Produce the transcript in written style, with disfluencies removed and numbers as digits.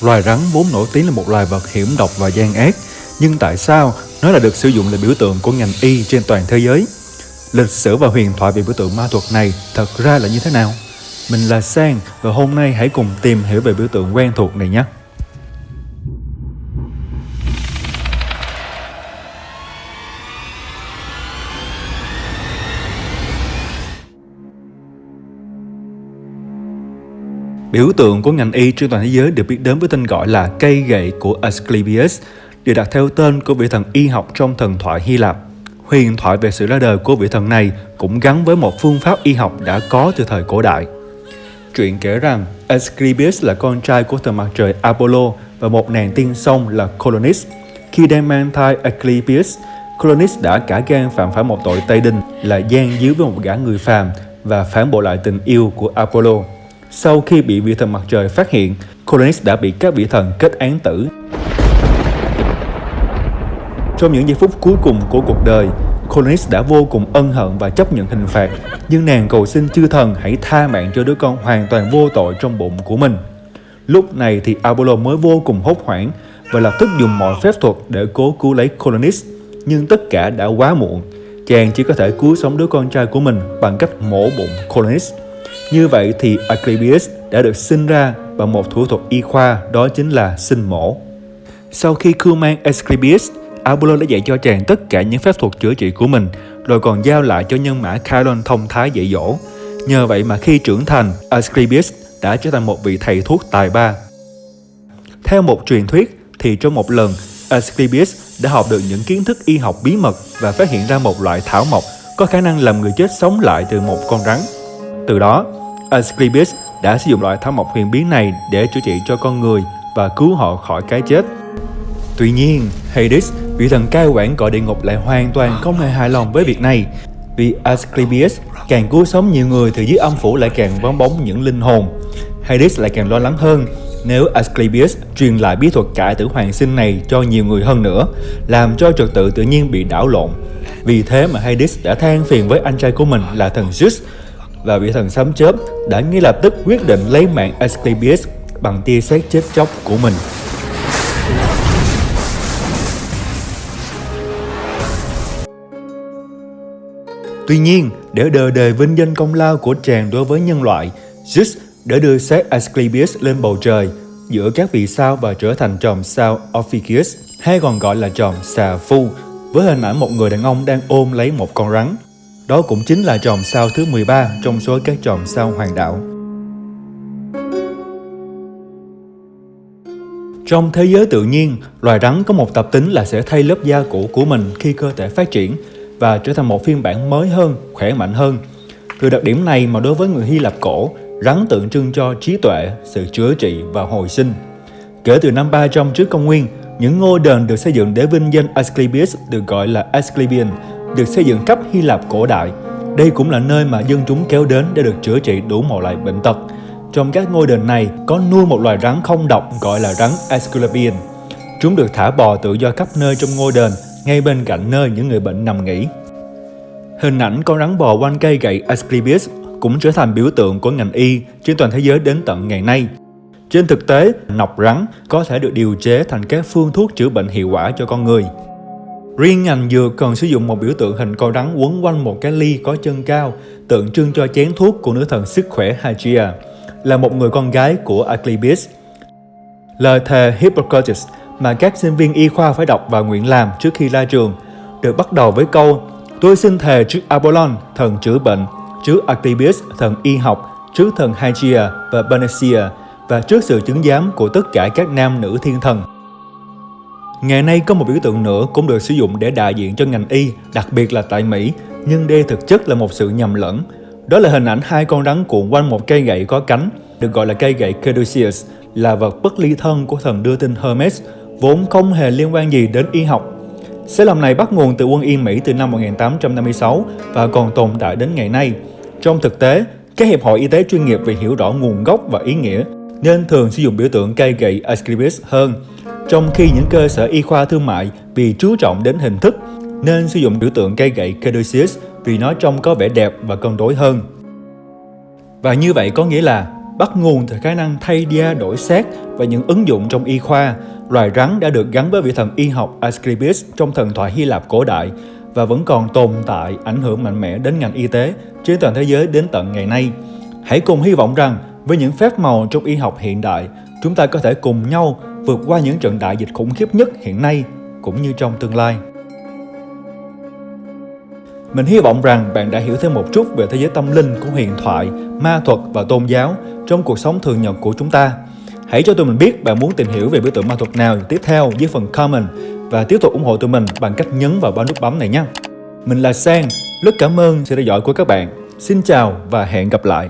loài rắn vốn nổi tiếng là một loài vật hiểm độc và gian ác, nhưng tại sao nó lại được sử dụng là biểu tượng của ngành y trên toàn thế giới? Lịch sử và huyền thoại về biểu tượng ma thuật này thật ra là như thế nào? Mình là Sang và hôm nay hãy cùng tìm hiểu về biểu tượng quen thuộc này nhé. Biểu tượng của ngành y trên toàn thế giới được biết đến với tên gọi là cây gậy của Asclepius, được đặt theo tên của vị thần y học trong thần thoại Hy Lạp. Huyền thoại về sự ra đời của vị thần này cũng gắn với một phương pháp y học đã có từ thời cổ đại. Truyện kể rằng Asclepius là con trai của thần mặt trời Apollo và một nàng tiên sông là Colonis. Khi đang mang thai Asclepius, Colonis đã cả gan phạm phải một tội Tây Đinh là gian díu với một gã người phàm và phản bội lại tình yêu của Apollo. Sau khi bị vị thần mặt trời phát hiện, Colonis đã bị các vị thần kết án tử. Trong những giây phút cuối cùng của cuộc đời, Colonis đã vô cùng ân hận và chấp nhận hình phạt, nhưng nàng cầu xin chư thần hãy tha mạng cho đứa con hoàn toàn vô tội trong bụng của mình. Lúc này thì Apollo mới vô cùng hốt hoảng và lập tức dùng mọi phép thuật để cố cứu lấy Colonis, nhưng tất cả đã quá muộn. Chàng chỉ có thể cứu sống đứa con trai của mình bằng cách mổ bụng Colonis. Như vậy thì Asclepius đã được sinh ra bằng một thủ thuật y khoa, đó chính là sinh mổ. Sau khi cưu mang Asclepius, Apollo đã dạy cho chàng tất cả những phép thuật chữa trị của mình, rồi còn giao lại cho nhân mã Chiron thông thái dạy dỗ. Nhờ vậy mà khi trưởng thành, Asclepius đã trở thành một vị thầy thuốc tài ba. Theo một truyền thuyết thì trong một lần, Asclepius đã học được những kiến thức y học bí mật và phát hiện ra một loại thảo mộc có khả năng làm người chết sống lại từ một con rắn. Từ đó, Asclepius đã sử dụng loại thảo mộc huyền bí này để chữa trị cho con người và cứu họ khỏi cái chết. Tuy nhiên, Hades, vị thần cai quản cõi địa ngục lại hoàn toàn không hề hài lòng với việc này. Vì Asclepius càng cứu sống nhiều người thì dưới âm phủ lại càng vắng bóng những linh hồn. Hades lại càng lo lắng hơn nếu Asclepius truyền lại bí thuật cải tử hoàn sinh này cho nhiều người hơn nữa, làm cho trật tự tự nhiên bị đảo lộn. Vì thế mà Hades đã than phiền với anh trai của mình là thần Zeus, và vị thần sấm chớp đã ngay lập tức quyết định lấy mạng Asclepius bằng tia sét chết chóc của mình. Tuy nhiên, để đời đời vinh danh công lao của chàng đối với nhân loại, Zeus đã đưa xác Asclepius lên bầu trời giữa các vì sao và trở thành chòm sao Ophiuchus, hay còn gọi là chòm xà phu, với hình ảnh một người đàn ông đang ôm lấy một con rắn. Đó cũng chính là chòm sao thứ 13 trong số các chòm sao hoàng đạo. Trong thế giới tự nhiên, loài rắn có một tập tính là sẽ thay lớp da cũ của mình khi cơ thể phát triển và trở thành một phiên bản mới hơn, khỏe mạnh hơn. Từ đặc điểm này mà đối với người Hy Lạp cổ, rắn tượng trưng cho trí tuệ, sự chữa trị và hồi sinh. Kể từ năm 300 trước công nguyên, những ngôi đền được xây dựng để vinh danh Asclepius được gọi là Asclepion, được xây dựng khắp Hy Lạp cổ đại. Đây cũng là nơi mà dân chúng kéo đến để được chữa trị đủ mọi loại bệnh tật. Trong các ngôi đền này có nuôi một loài rắn không độc gọi là rắn Asclepion. Chúng được thả bò tự do khắp nơi trong ngôi đền, ngay bên cạnh nơi những người bệnh nằm nghỉ. Hình ảnh con rắn bò quanh cây gậy Asclepius cũng trở thành biểu tượng của ngành y trên toàn thế giới đến tận ngày nay. Trên thực tế, nọc rắn có thể được điều chế thành các phương thuốc chữa bệnh hiệu quả cho con người. Riêng ngành dược còn sử dụng một biểu tượng hình con rắn quấn quanh một cái ly có chân cao, tượng trưng cho chén thuốc của nữ thần sức khỏe Hygeia, là một người con gái của Asclepius. Lời thề Hippocrates mà các sinh viên y khoa phải đọc và nguyện làm trước khi ra trường được bắt đầu với câu: "Tôi xin thề trước Apollon, thần chữa bệnh, trước Asclepius, thần y học, trước thần Hygeia và Panacea, và trước sự chứng giám của tất cả các nam nữ thiên thần." Ngày nay có một biểu tượng nữa cũng được sử dụng để đại diện cho ngành y, đặc biệt là tại Mỹ, nhưng đây thực chất là một sự nhầm lẫn. Đó là hình ảnh hai con rắn cuộn quanh một cây gậy có cánh, được gọi là cây gậy Caduceus, là vật bất ly thân của thần đưa tin Hermes, vốn không hề liên quan gì đến y học. Sai lầm này bắt nguồn từ quân y Mỹ từ năm 1856 và còn tồn tại đến ngày nay. Trong thực tế, các hiệp hội y tế chuyên nghiệp vì hiểu rõ nguồn gốc và ý nghĩa nên thường sử dụng biểu tượng cây gậy Asclepius hơn, trong khi những cơ sở y khoa thương mại vì chú trọng đến hình thức nên sử dụng biểu tượng cây gậy Caduceus vì nó trông có vẻ đẹp và cân đối hơn. Và như vậy có nghĩa là Bắt nguồn từ khả năng thay da đổi xác và những ứng dụng trong y khoa, loài rắn đã được gắn với vị thần y học Asclepius trong thần thoại Hy Lạp cổ đại và vẫn còn tồn tại ảnh hưởng mạnh mẽ đến ngành y tế trên toàn thế giới đến tận ngày nay. Hãy cùng hy vọng rằng với những phép màu trong y học hiện đại, chúng ta có thể cùng nhau vượt qua những trận đại dịch khủng khiếp nhất hiện nay cũng như trong tương lai. Mình hy vọng rằng bạn đã hiểu thêm một chút về thế giới tâm linh của huyền thoại, ma thuật và tôn giáo trong cuộc sống thường nhật của chúng ta. Hãy cho tụi mình biết bạn muốn tìm hiểu về biểu tượng ma thuật nào tiếp theo dưới phần comment và tiếp tục ủng hộ tụi mình bằng cách nhấn vào ba nút bấm này nhé. Mình là Sang, rất cảm ơn sự theo dõi của các bạn. Xin chào và hẹn gặp lại.